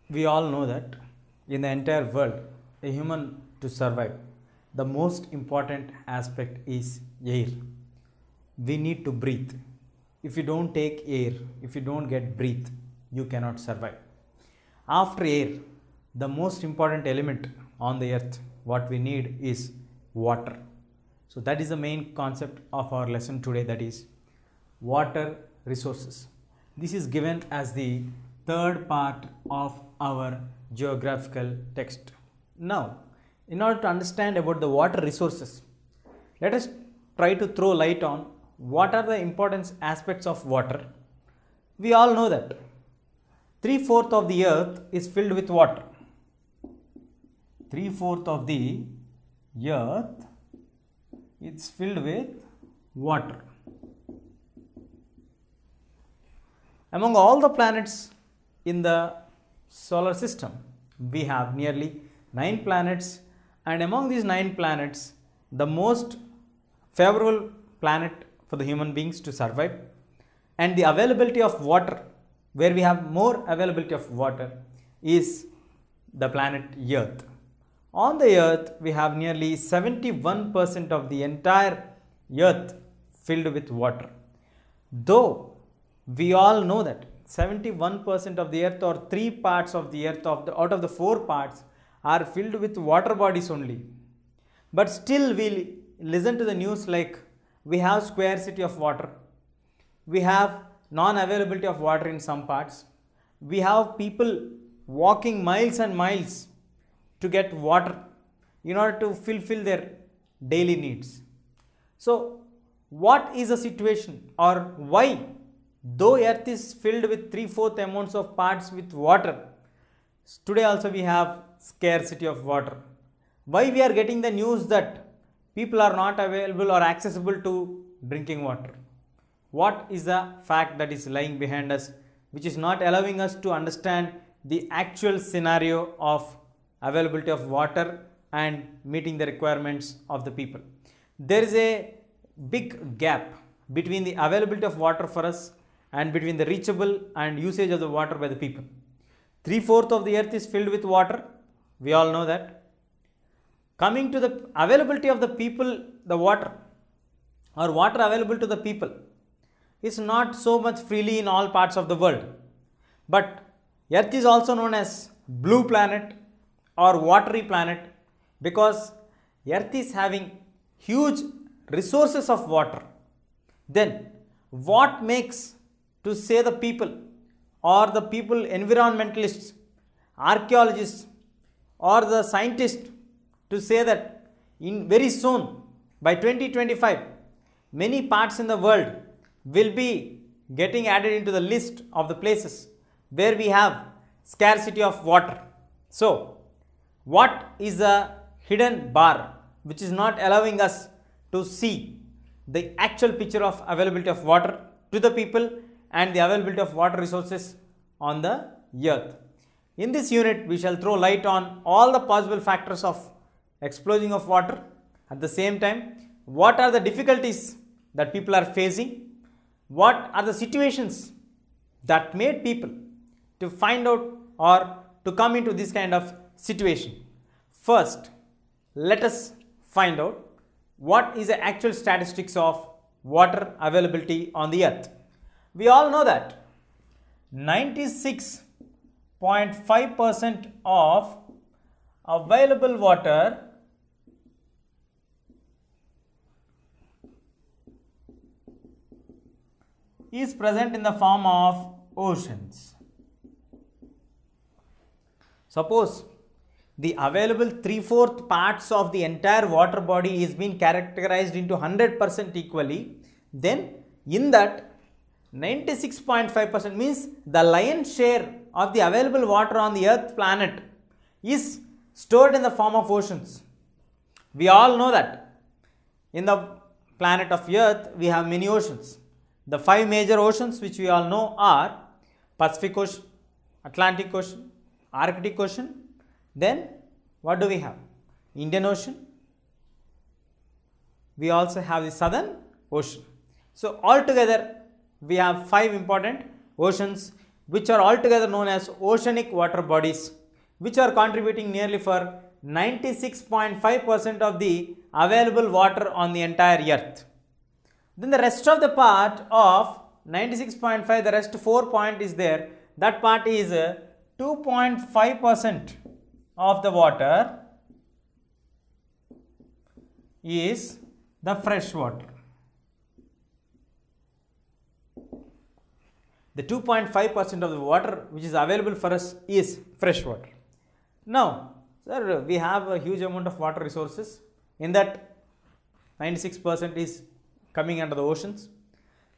We all know that in the entire world, a human to survive, the most important aspect is air. We need to breathe. If you don't take air, if you don't get breathe, you cannot survive. After air, the most important element on the earth, what we need is water. So that is the main concept of our lesson today, that is water resources. This is given as the third part of our geographical text. Now, in order to understand about the water resources, let us try to throw light on what are the important aspects of water. We all know that 3/4 of the earth is filled with water. 3/4 of the earth is filled with water. Among all the planets in the solar system, we have nearly 9 planets, and among these 9 planets, the most favorable planet for the human beings to survive, and the availability of water, where we have more availability of water, is the planet Earth. On the Earth, we have nearly 71% of the entire Earth filled with water. Though we all know that 71% of the earth, or 3 parts of the earth out of the 4 parts, are filled with water bodies only. But still we listen to the news like we have scarcity of water, we have non-availability of water in some parts, we have people walking miles and miles to get water in order to fulfill their daily needs. So what is the situation, or why, though earth is filled with 3/4 amounts of parts with water, today also we have scarcity of water? Why we are getting the news that people are not available or accessible to drinking water? What is the fact that is lying behind us, which is not allowing us to understand the actual scenario of availability of water and meeting the requirements of the people? There is a big gap between the availability of water for us and between the reachable and usage of the water by the people. 3/4 of the earth is filled with water, we all know that. Coming to the availability of the people, the water, or water available to the people, is not so much freely in all parts of the world. But earth is also known as blue planet or watery planet, because earth is having huge resources of water. Then what makes to say the people, or the people, environmentalists, archaeologists, or the scientists, to say that in very soon, by 2025, many parts in the world will be getting added into the list of the places where we have scarcity of water. So what is the hidden bar which is not allowing us to see the actual picture of availability of water to the people and the availability of water resources on the earth? In this unit, we shall throw light on all the possible factors of explosion of water. At the same time, what are the difficulties that people are facing? What are the situations that made people to find out or to come into this kind of situation? First, let us find out what is the actual statistics of water availability on the earth. We all know that 96.5% of available water is present in the form of oceans. Suppose the available 3/4 parts of the entire water body is being characterized into 100% equally, then in that 96.5% means the lion's share of the available water on the earth planet is stored in the form of oceans. We all know that in the planet of earth we have many oceans. The 5 major oceans which we all know are Pacific Ocean, Atlantic Ocean, Arctic Ocean, then what do we have? Indian Ocean. We also have the Southern Ocean. So altogether we have 5 important oceans which are altogether known as oceanic water bodies, which are contributing nearly for 96.5% of the available water on the entire earth. Then the rest of the part of 96.5, the rest 4 point is there, that part is 2.5% of the water is the fresh water. The 2.5% of the water which is available for us is fresh water. Now, sir, we have a huge amount of water resources. In that, 96% is coming under the oceans.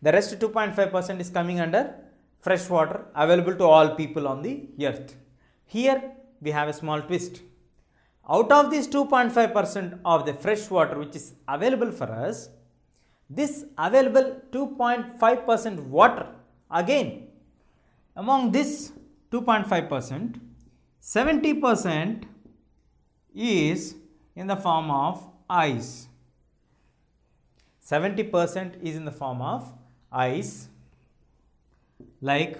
The rest 2.5% is coming under fresh water available to all people on the earth. Here, we have a small twist. Out of this 2.5% of the fresh water which is available for us, this available 2.5% water, again, among this 2.5%, 70% is in the form of ice. 70% is in the form of ice, like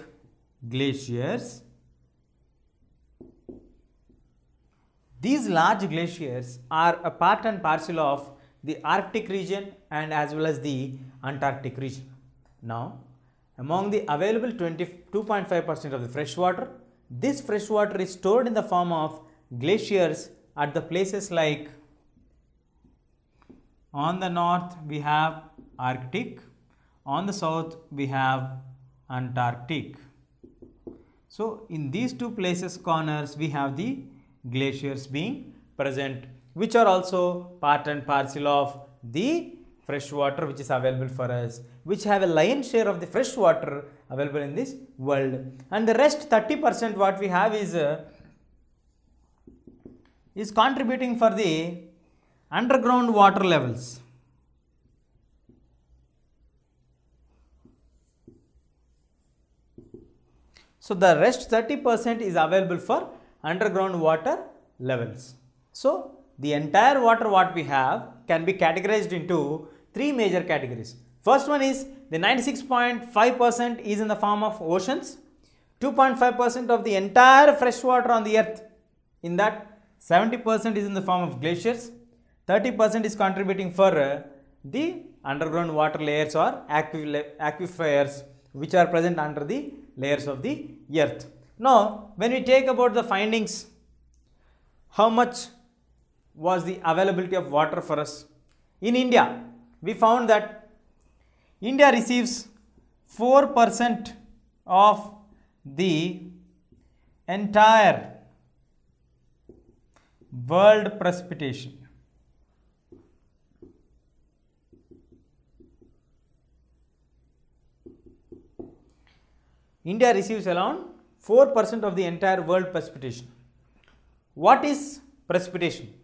glaciers. These large glaciers are a part and parcel of the Arctic region and as well as the Antarctic region. Now, among the available 22.5% of the fresh water, this fresh water is stored in the form of glaciers at the places like on the north we have Arctic, on the south we have Antarctic. So, in these two places corners we have the glaciers being present, which are also part and parcel of the fresh water which is available for us, which have a lion's share of the fresh water available in this world. And the rest 30% what we have is contributing for the underground water levels. So, the rest 30% is available for underground water levels. So, the entire water what we have can be categorized into three major categories. First one is the 96.5% is in the form of oceans, 2.5% of the entire fresh water on the earth. In that 70% is in the form of glaciers, 30% is contributing for the underground water layers or aquifers which are present under the layers of the earth. Now, when we take about the findings, how much was the availability of water for us? In India, we found that India receives 4% of the entire world precipitation. India receives around 4% of the entire world precipitation. What is precipitation?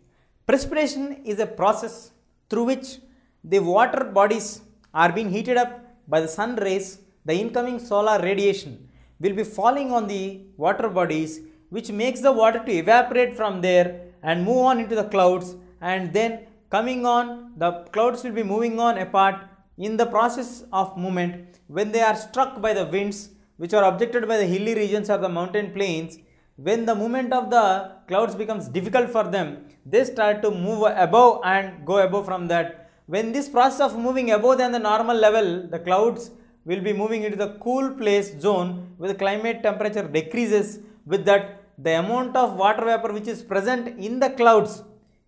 Precipitation is a process through which the water bodies are being heated up by the sun rays. The incoming solar radiation will be falling on the water bodies, which makes the water to evaporate from there and move on into the clouds, and then coming on, the clouds will be moving on apart. In the process of movement, when they are struck by the winds which are objected by the hilly regions or the mountain plains, when the movement of the clouds becomes difficult for them, they start to move above and go above from that. When this process of moving above than the normal level, the clouds will be moving into the cool place zone where the climate temperature decreases. With that, the amount of water vapor which is present in the clouds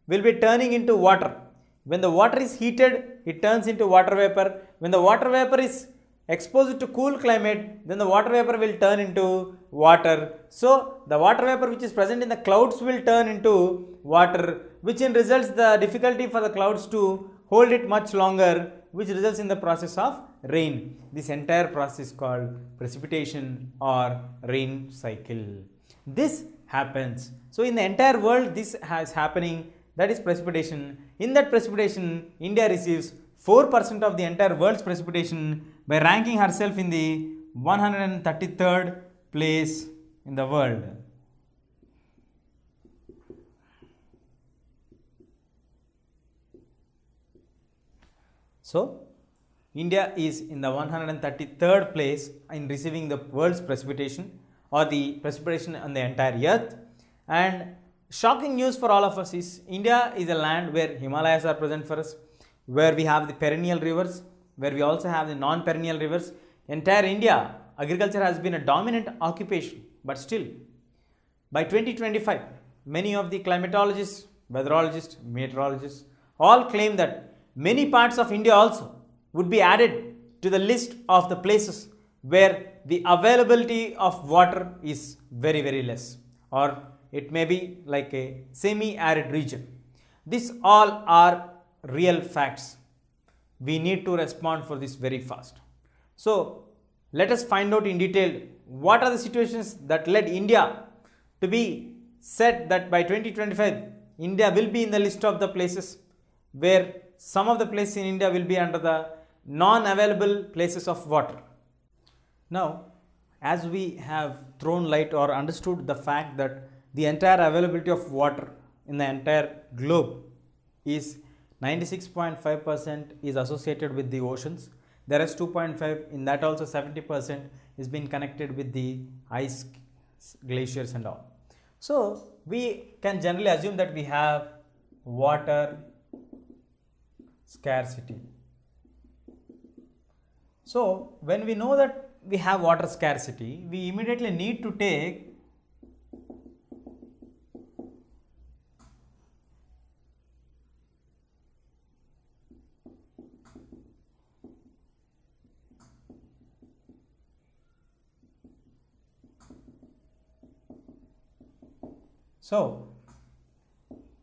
will be turning into water. When the water is heated, it turns into water vapor. When the water vapor is exposed to cool climate, then the water vapor will turn into water. So, the water vapor which is present in the clouds will turn into water, which in results the difficulty for the clouds to hold it much longer, which results in the process of rain. This entire process is called precipitation or rain cycle. This happens. So, in the entire world this is happening, that is precipitation. In that precipitation, India receives 4% of the entire world's precipitation by ranking herself in the 133rd place in the world. So, India is in the 133rd place in receiving the world's precipitation or the precipitation on the entire earth. And shocking news for all of us is India is a land where Himalayas are present for us, where we have the perennial rivers, where we also have the non-perennial rivers. Entire India, agriculture has been a dominant occupation, but still by 2025, many of the climatologists, weatherologists, meteorologists all claim that many parts of India also would be added to the list of the places where the availability of water is very, very less, or it may be like a semi-arid region. These all are real facts. We need to respond for this very fast. So let us find out in detail what are the situations that led India to be said that by 2025 India will be in the list of the places where some of the places in India will be under the non-available places of water. Now, as we have thrown light or understood the fact that the entire availability of water in the entire globe is 96.5% is associated with the oceans. There is 2.5, in that also 70% is being connected with the ice, glaciers and all. So we can generally assume that we have water scarcity. So when we know that we have water scarcity, we immediately need to take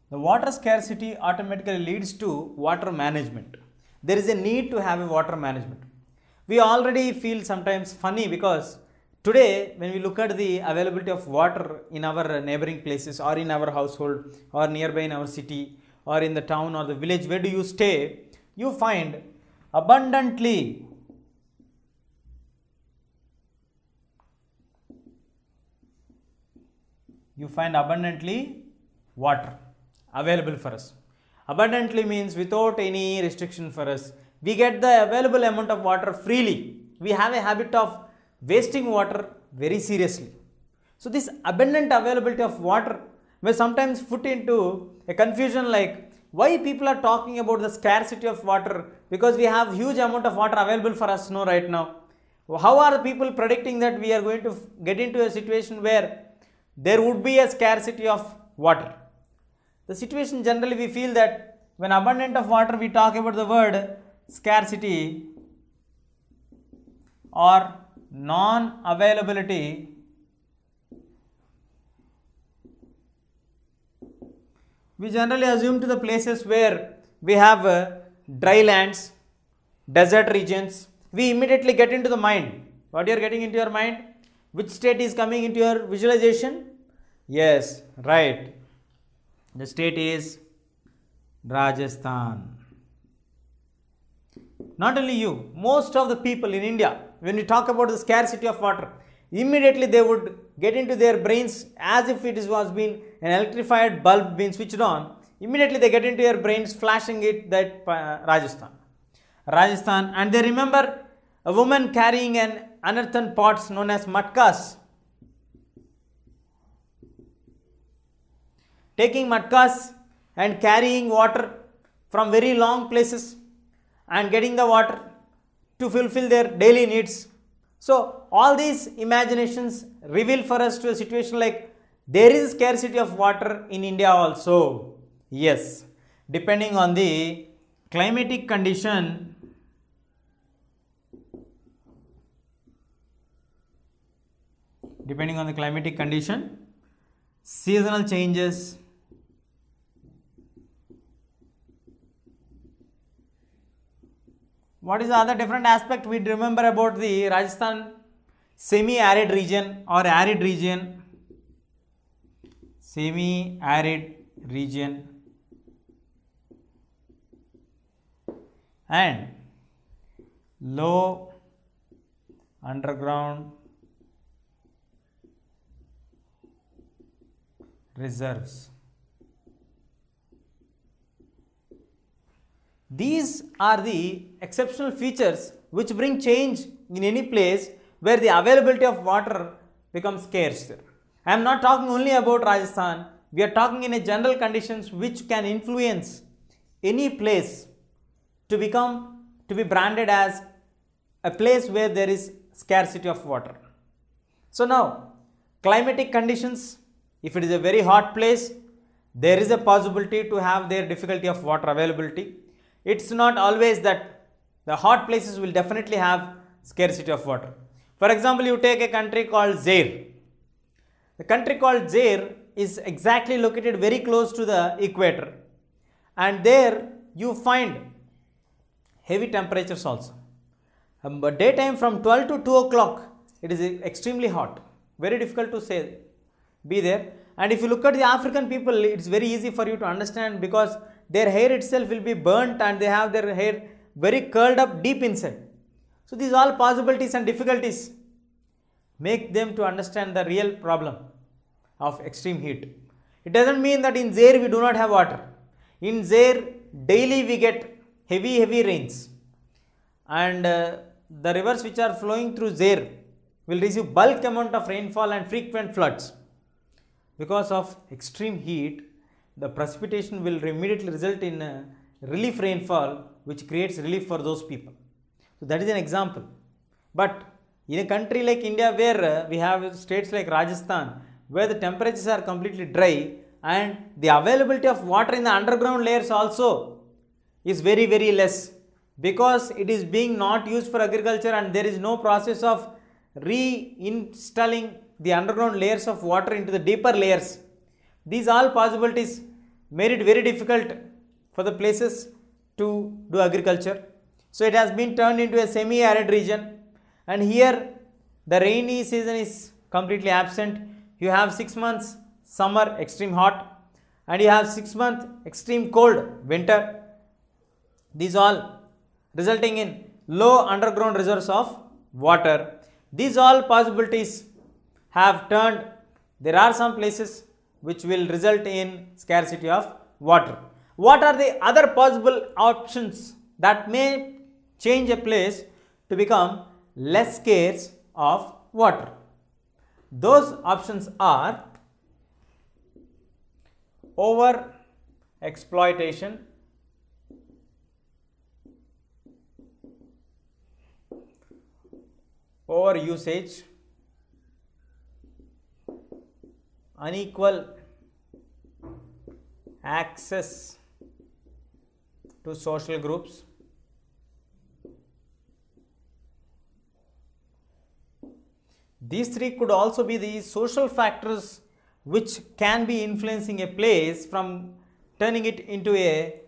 the water scarcity automatically leads to water management. There is a need to have a water management. We already feel sometimes funny because today when we look at the availability of water in our neighboring places or in our household or nearby in our city or in the town or the village, where do you stay, you find abundantly water available for us. Abundantly means without any restriction for us. We get the available amount of water freely. We have a habit of wasting water very seriously. So this abundant availability of water may sometimes put into a confusion like why people are talking about the scarcity of water, because we have huge amount of water available for us now right now. How are the people predicting that we are going to get into a situation where there would be a scarcity of water? The situation generally we feel that when abundant of water we talk about the word scarcity or non-availability. We generally assume to the places where we have dry lands, desert regions. We immediately get into the mind. What you are getting into your mind? Which state is coming into your visualization? Yes, right. The state is Rajasthan. Not only you, most of the people in India, when we talk about the scarcity of water, immediately they would get into their brains as if it was been an electrified bulb being switched on. Immediately they get into their brains flashing it that Rajasthan, and they remember a woman carrying an unearthen pots known as matkas. Taking matkas and carrying water from very long places and getting the water to fulfill their daily needs. So all these imaginations reveal for us to a situation like there is scarcity of water in India also. Yes, depending on the climatic condition, seasonal changes, what is the other different aspect we remember about the Rajasthan semi-arid region or arid region? Semi-arid region and low underground reserves. These are the exceptional features which bring change in any place where the availability of water becomes scarce. I am not talking only about Rajasthan, we are talking in a general conditions which can influence any place to be branded as a place where there is scarcity of water. So now, climatic conditions, if it is a very hot place, there is a possibility to have their difficulty of water availability. It's not always that the hot places will definitely have scarcity of water. For example, you take a country called Zaire. The country called Zaire is exactly located very close to the equator, and there you find heavy temperatures also. But daytime from 12 to 2 o'clock, it is extremely hot, very difficult to be there. And if you look at the African people, it's very easy for you to understand because their hair itself will be burnt and they have their hair very curled up deep inside. So these all possibilities and difficulties make them to understand the real problem of extreme heat. It doesn't mean that in Zaire we do not have water. In Zaire daily we get heavy rains, and the rivers which are flowing through Zaire will receive bulk amount of rainfall and frequent floods. Because of extreme heat, the precipitation will immediately result in relief rainfall, which creates relief for those people. So that is an example. But in a country like India, where we have states like Rajasthan, where the temperatures are completely dry and the availability of water in the underground layers also is very less, because it is being not used for agriculture and there is no process of reinstalling the underground layers of water into the deeper layers. These all possibilities made it very difficult for the places to do agriculture. So it has been turned into a semi-arid region, and here the rainy season is completely absent. You have 6 months summer extreme hot, and you have 6 months extreme cold winter. These all resulting in low underground reserves of water. These all possibilities have turned, there are some places which will result in scarcity of water. What are the other possible options that may change a place to become less scarce of water? Those options are over exploitation, over usage, unequal access to social groups, these three could also be the social factors which can be influencing a place from turning it into a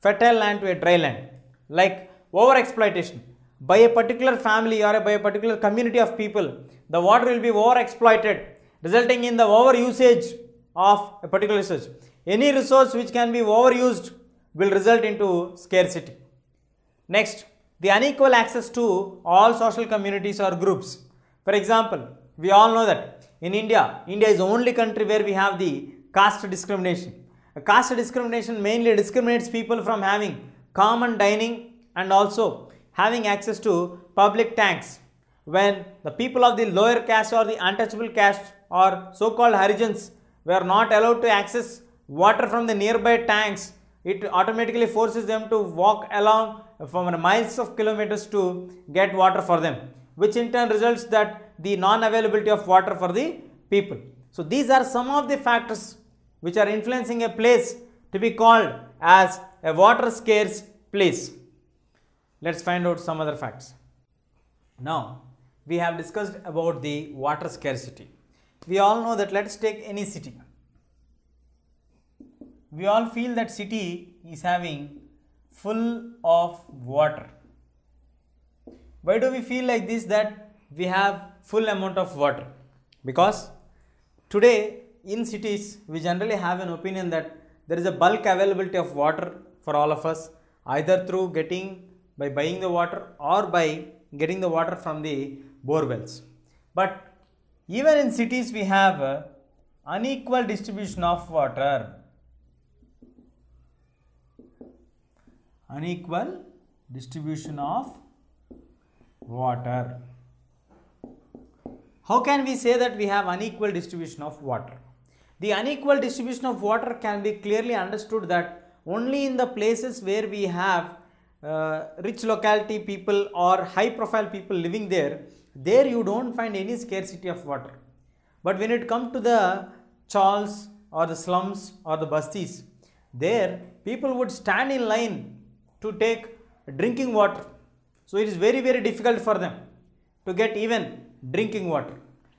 fertile land to a dry land. Like over exploitation by a particular family or by a particular community of people, the water will be over exploited, resulting in the over usage of a particular resource. Any resource which can be overused will result into scarcity. Next, the unequal access to all social communities or groups. For example, we all know that in India is the only country where we have the caste discrimination. Caste discrimination mainly discriminates people from having common dining and also having access to public tanks. When the people of the lower caste or the untouchable caste or so-called Harijans were not allowed to access water from the nearby tanks, it automatically forces them to walk along from miles of kilometers to get water for them, which in turn results that the non-availability of water for the people. So these are some of the factors which are influencing a place to be called as a water scarce place. Let's find out some other facts. Now, we have discussed about the water scarcity. We all know that, let's take any city. We all feel that city is having full of water. Why do we feel like this, that we have full amount of water? Because today in cities we generally have an opinion that there is a bulk availability of water for all of us, either through by buying the water or by getting the water from the bore wells. But even in cities we have unequal distribution of water. unequal distribution of water. How can we say that we have unequal distribution of water? The unequal distribution of water can be clearly understood that only in the places where we have rich locality people or high profile people living there you don't find any scarcity of water. But when it comes to the chawls or the slums or the bastis, there people would stand in line to take drinking water. So it is very difficult for them to get even drinking water.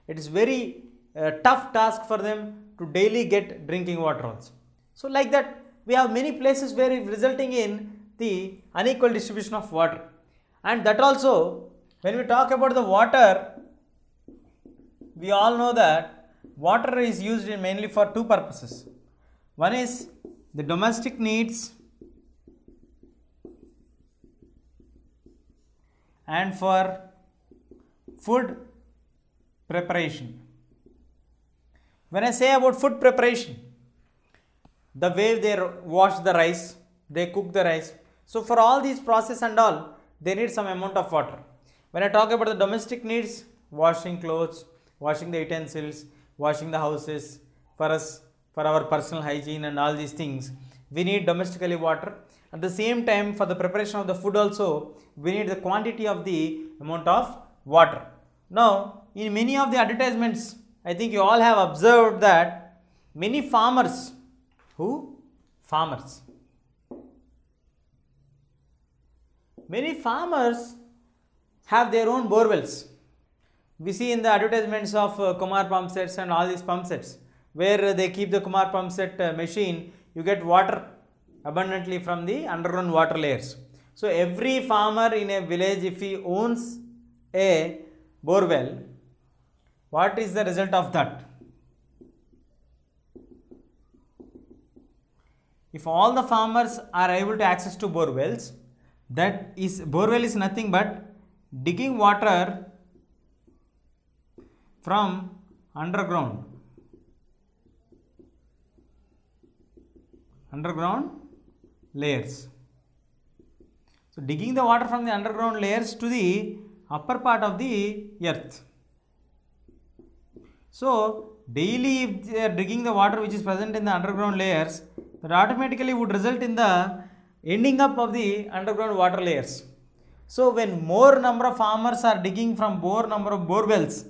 It is very tough task for them to daily get drinking water also. So like that we have many places where it resulting in the unequal distribution of water. And that also, when we talk about the water, we all know that water is used mainly for two purposes. One is the domestic needs and for food preparation. When I say about food preparation, the way they wash the rice, they cook the rice. So for all these process and all, they need some amount of water. When I talk about the domestic needs, washing clothes, washing the utensils, washing the houses, for us, for our personal hygiene and all these things, we need domestically water. At the same time, for the preparation of the food also, we need the quantity of the amount of water. Now, in many of the advertisements, I think you all have observed that many farmers, many farmers have their own borewells. We see in the advertisements of Kumar pump sets and all these pump sets, where they keep the Kumar pump set machine, you get water abundantly from the underground water layers. So every farmer in a village, if he owns a borewell, what is the result of that? If all the farmers are able to access to borewells, borewell is nothing but digging water from underground layers. So digging the water from the underground layers to the upper part of the earth. So daily if they are digging the water which is present in the underground layers, that automatically would result in the ending up of the underground water layers. So when more number of farmers are digging from more number of borewells,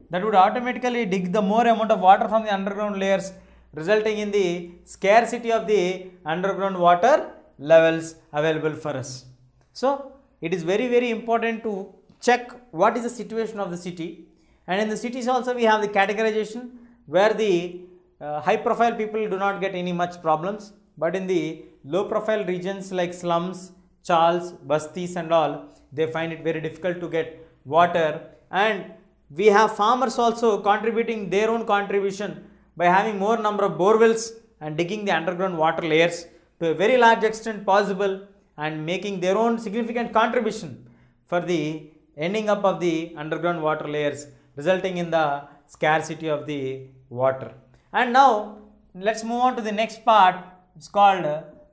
that would automatically dig the more amount of water from the underground layers, resulting in the scarcity of the underground water levels available for us. So it is very important to check what is the situation of the city. And in the cities also we have the categorization where the high profile people do not get any much problems, but in the low profile regions like slums, chawls, bastis and all, they find it very difficult to get water. And we have farmers also contributing their own contribution by having more number of borewells and digging the underground water layers to a very large extent possible, and making their own significant contribution for the ending up of the underground water layers, resulting in the scarcity of the water. And now let's move on to the next part. It's called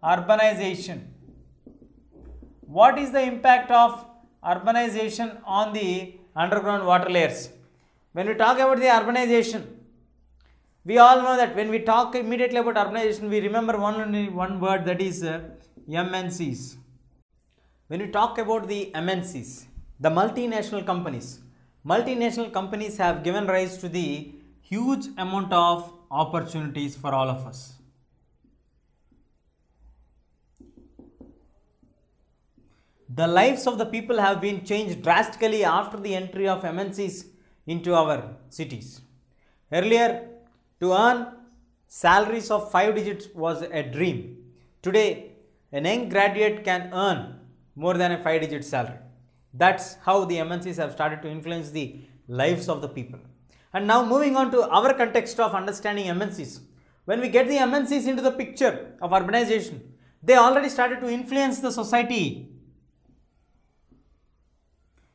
urbanization. What is the impact of urbanization on the underground water layers? When we talk about the urbanization, we all know that when we talk immediately about urbanization, we remember only one word, that is MNCs. When we talk about the MNCs, the multinational companies have given rise to the huge amount of opportunities for all of us. The lives of the people have been changed drastically after the entry of MNCs into our cities. Earlier, to earn salaries of 5 digits was a dream. Today, a young graduate can earn more than a 5-digit salary. That's how the MNCs have started to influence the lives of the people. And now moving on to our context of understanding MNCs. When we get the MNCs into the picture of urbanization, they already started to influence the society,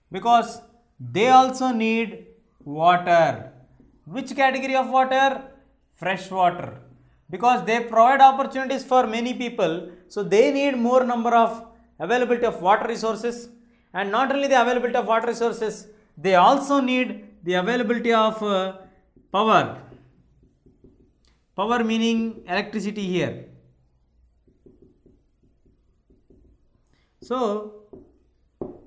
because they also need water. Which category of water? Fresh water. Because they provide opportunities for many people, so they need more number of availability of water resources, and not only the availability of water resources, they also need the availability of power. Power meaning electricity here. So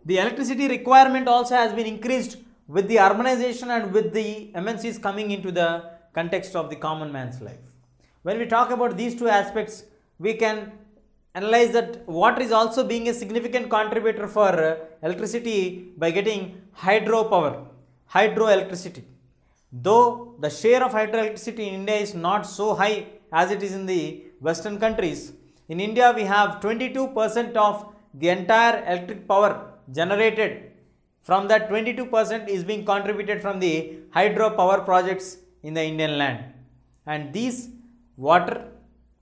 the electricity requirement also has been increased with the urbanization and with the MNCs coming into the context of the common man's life. When we talk about these two aspects, we can analyze that water is also being a significant contributor for electricity by getting hydropower, hydroelectricity. Though the share of hydroelectricity in India is not so high as it is in the Western countries, in India we have 22% of the entire electric power generated. From that, 22% is being contributed from the hydropower projects in the Indian land. And these water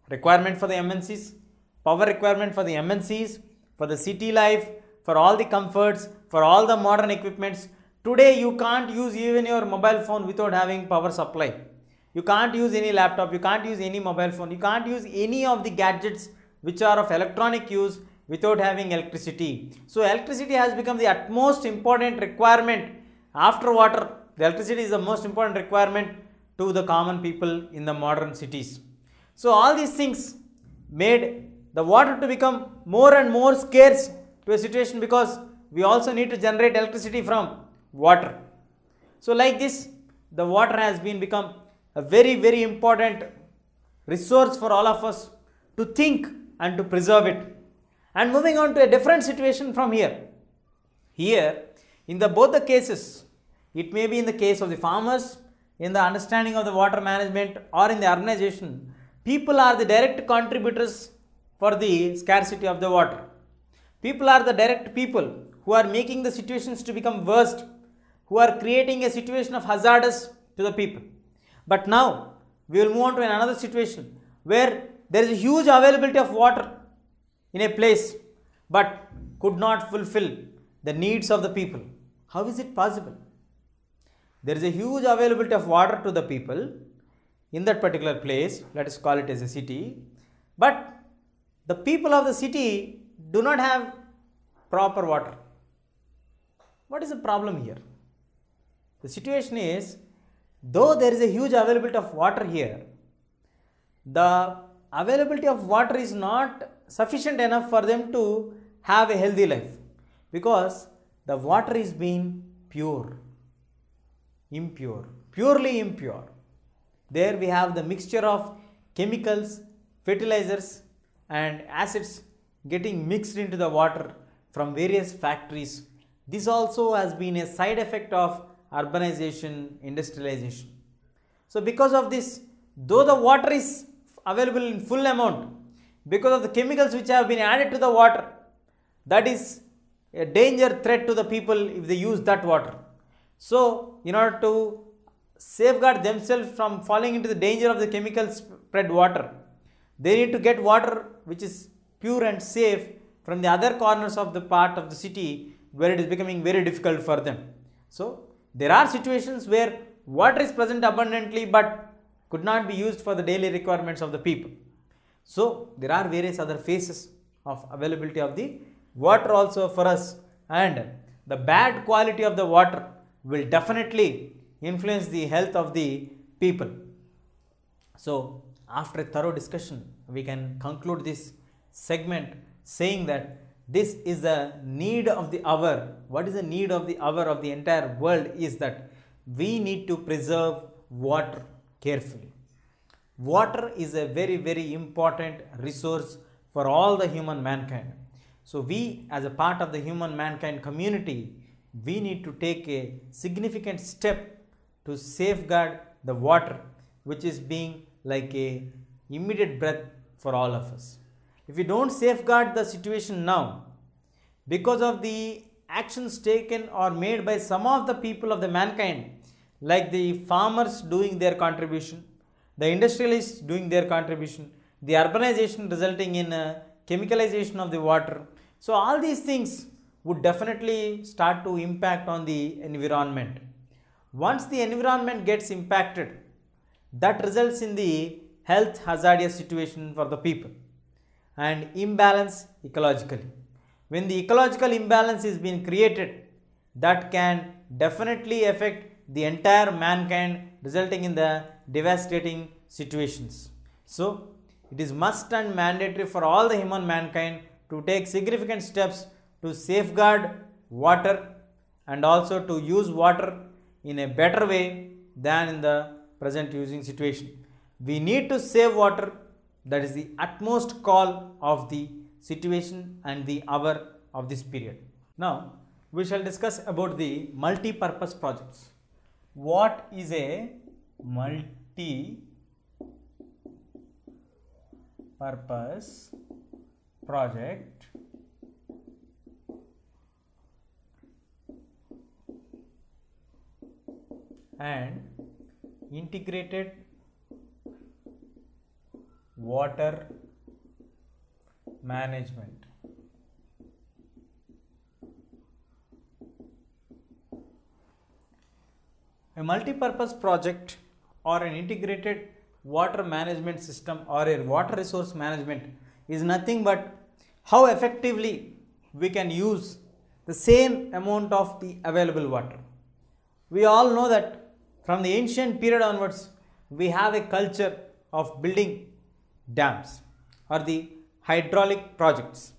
requirement for the MNCs, power requirement for the MNCs, for the city life, for all the comforts, for all the modern equipments. Today you can't use even your mobile phone without having power supply. You can't use any laptop, you can't use any mobile phone, you can't use any of the gadgets which are of electronic use without having electricity. So electricity has become the utmost important requirement after water. The electricity is the most important requirement to the common people in the modern cities. So all these things made the water to become more and more scarce to a situation, because we also need to generate electricity from water. So like this, the water has become a very, very important resource for all of us to think and to preserve it. And moving on to a different situation from here. Here, in both the cases, it may be in the case of the farmers, in the understanding of the water management, or in the urbanization, people are the direct contributors for the scarcity of the water. People are the direct people who are making the situations to become worst, who are creating a situation of hazardous to the people. But now, we will move on to another situation where there is a huge availability of water in a place, but could not fulfill the needs of the people. How is it possible? There is a huge availability of water to the people in that particular place, let us call it as a city, but the people of the city do not have proper water. What is the problem here? The situation is, though there is a huge availability of water here, the availability of water is not sufficient enough for them to have a healthy life, because the water is being purely impure. There we have the mixture of chemicals, fertilizers and acids getting mixed into the water from various factories. This also has been a side effect of urbanization, industrialization. So because of this, though the water is available in full amount, because of the chemicals which have been added to the water, that is a danger threat to the people if they use that water. So in order to safeguard themselves from falling into the danger of the chemical spread water, they need to get water which is pure and safe from the other corners of the part of the city where it is becoming very difficult for them. So there are situations where water is present abundantly but could not be used for the daily requirements of the people. So there are various other phases of availability of the water also for us, and the bad quality of the water will definitely influence the health of the people. So after a thorough discussion, we can conclude this segment saying that this is the need of the hour. What is the need of the hour of the entire world is that we need to preserve water carefully. Water is a very, very important resource for all the human mankind. So we, as a part of the human mankind community, we need to take a significant step to safeguard the water, which is being like a immediate breath for all of us. If we don't safeguard the situation now, because of the actions taken or made by some of the people of the mankind, like the farmers doing their contribution, the industrialists doing their contribution, the urbanization resulting in chemicalization of the water. So all these things would definitely start to impact on the environment. Once the environment gets impacted, that results in the health hazardous situation for the people and imbalance ecologically. when the ecological imbalance is being created, that can definitely affect the entire mankind, resulting in the devastating situations. So it is must and mandatory for all the human mankind to take significant steps to safeguard water and also to use water in a better way than in the present using situation. We need to save water. That is the utmost call of the situation and the hour of this period. Now we shall discuss about the multi-purpose projects. What is a multi-purpose project? And integrated water management. A multi-purpose project or an integrated water management system or a water resource management is nothing but how effectively we can use the same amount of the available water. We all know that from the ancient period onwards, we have a culture of building dams or the hydraulic projects.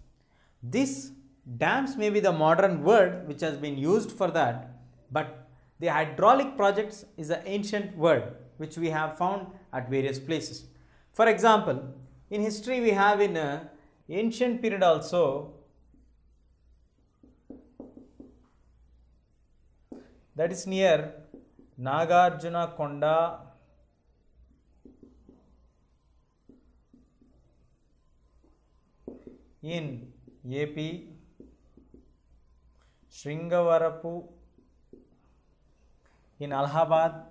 These dams may be the modern word which has been used for that, but the hydraulic projects is an ancient word which we have found at various places. For example, in history we have in ancient period also, that is near Nagarjuna Konda in AP, Sringavarapu in Allahabad,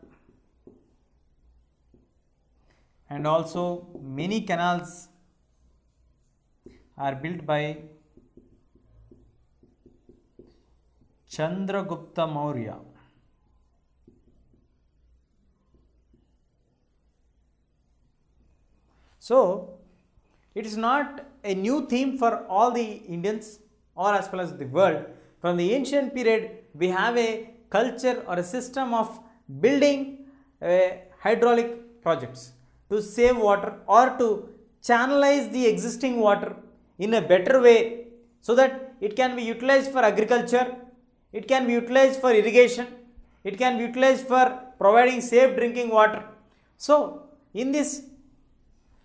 and also many canals are built by Chandragupta Maurya. So it is not a new theme for all the Indians or as well as the world. From the ancient period, we have a culture or a system of building hydraulic projects to save water or to channelize the existing water in a better way so that it can be utilized for agriculture, it can be utilized for irrigation, it can be utilized for providing safe drinking water. So in this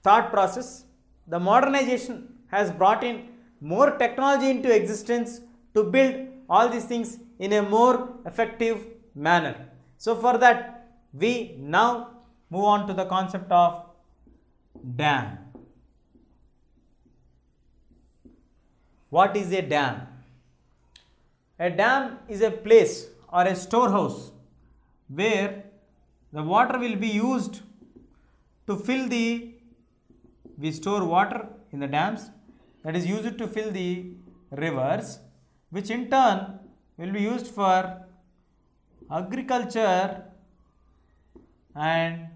thought process, the modernization has brought in more technology into existence to build all these things in a more effective manner. So for that, we now move on to the concept of dam. What is a dam? A dam is a place or a storehouse where the water will be used to fill we store water in the dams, that is used to fill the rivers, which in turn will be used for agriculture and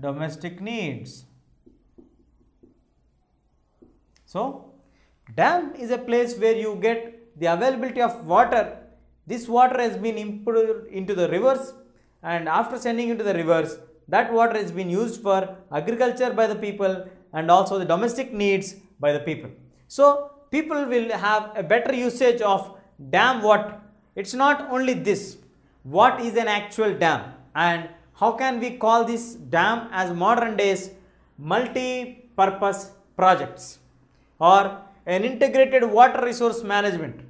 domestic needs. So dam is a place where you get the availability of water. This water has been input into the rivers, and after sending into the rivers, that water has been used for agriculture by the people and also the domestic needs by the people. So people will have a better usage of dam water. It's not only this. What is an actual dam and how can we call this dam as modern days multi-purpose projects or an integrated water resource management?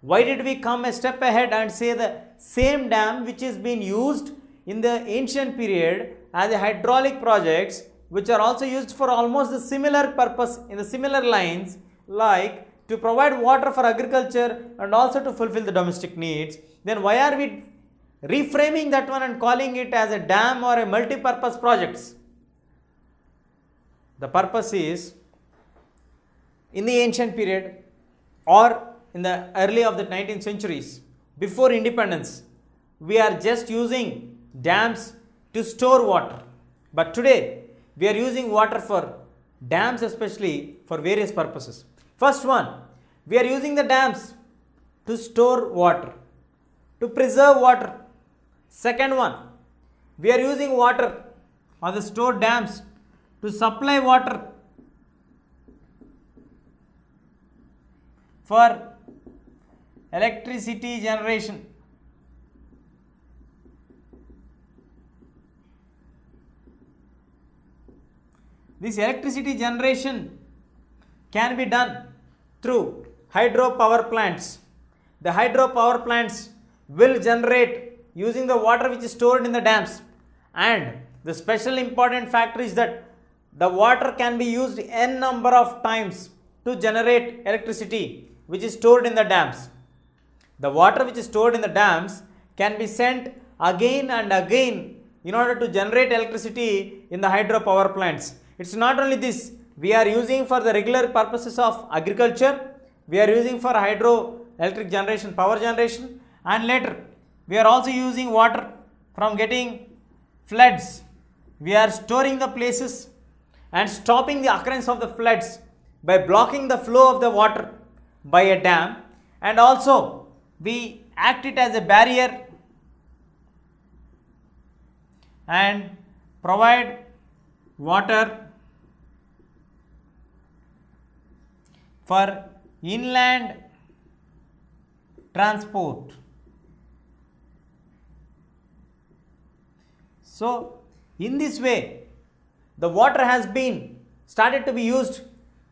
Why did we come a step ahead and say the same dam which is being used in the ancient period as a hydraulic projects, which are also used for almost the similar purpose in the similar lines, like to provide water for agriculture and also to fulfill the domestic needs? Then why are we reframing that one and calling it as a dam or a multi-purpose projects? The purpose is, in the ancient period or in the early of the 19th centuries, before independence, we are just using dams to store water. But today, we are using water for dams especially for various purposes. First one, we are using the dams to store water, to preserve water. Second one, we are using water or the stored dams to supply water for electricity generation. This electricity generation can be done through hydropower plants. The hydropower plants will generate using the water which is stored in the dams, and the special important factor is that the water can be used n number of times to generate electricity which is stored in the dams. The water which is stored in the dams can be sent again and again in order to generate electricity in the hydropower plants. It's not only this, we are using for the regular purposes of agriculture, we are using for hydroelectric generation, power generation, and later we are also using water from getting floods. We are storing the places and stopping the occurrence of the floods by blocking the flow of the water by a dam, and also we act it as a barrier and provide water for inland transport. So, in this way, the water has been started to be used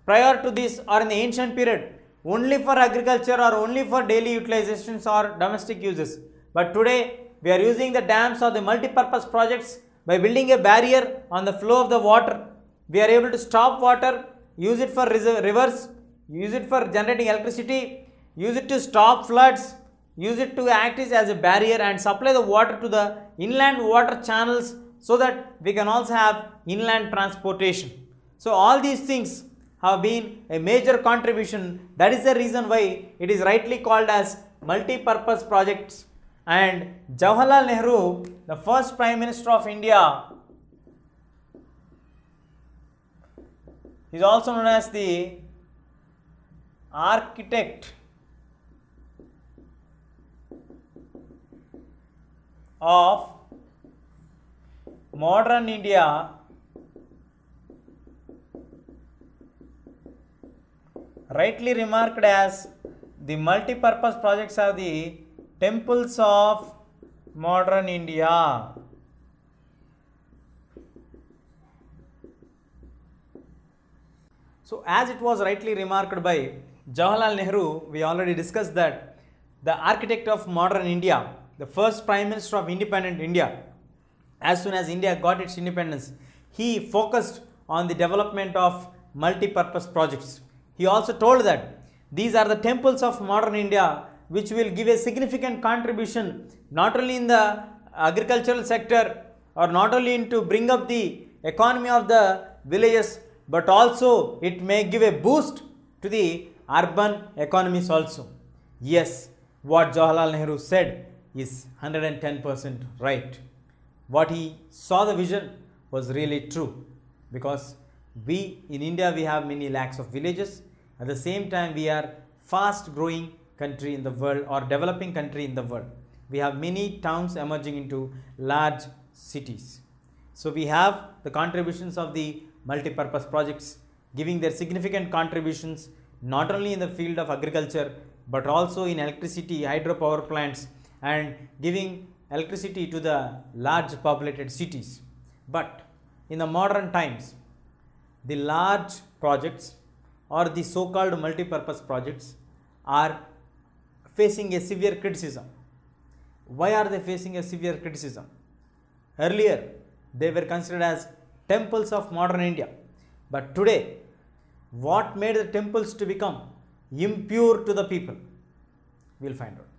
prior to this or in the ancient period only for agriculture or only for daily utilizations or domestic uses. But today, we are using the dams or the multi-purpose projects by building a barrier on the flow of the water. We are able to stop water, use it for rivers, use it for generating electricity, use it to stop floods, use it to act as a barrier and supply the water to the inland water channels so that we can also have inland transportation. So, all these things have been a major contribution. That is the reason why it is rightly called as multi-purpose projects. And Jawaharlal Nehru, the first Prime Minister of India, is also known as the architect of modern India, rightly remarked as the multi-purpose projects are the temples of modern India. So, as it was rightly remarked by Jawaharlal Nehru, we already discussed that the architect of modern India, the first Prime Minister of independent India, as soon as India got its independence, he focused on the development of multi-purpose projects. He also told that these are the temples of modern India which will give a significant contribution not only in the agricultural sector or not only into bring up the economy of the villages, but also it may give a boost to the urban economies also. Yes, what Jawaharlal Nehru said is 110% right. What he saw the vision was really true, because we in India we have many lakhs of villages. At the same time, we are fast growing country in the world or developing country in the world. We have many towns emerging into large cities. So, we have the contributions of the multi-purpose projects giving their significant contributions not only in the field of agriculture but also in electricity, hydropower plants, and giving electricity to the large populated cities. But in the modern times, the large projects or the so-called multi-purpose projects are facing a severe criticism. Why are they facing a severe criticism? Earlier, they were considered as temples of modern India. But today, what made the temples to become impure to the people? We will find out.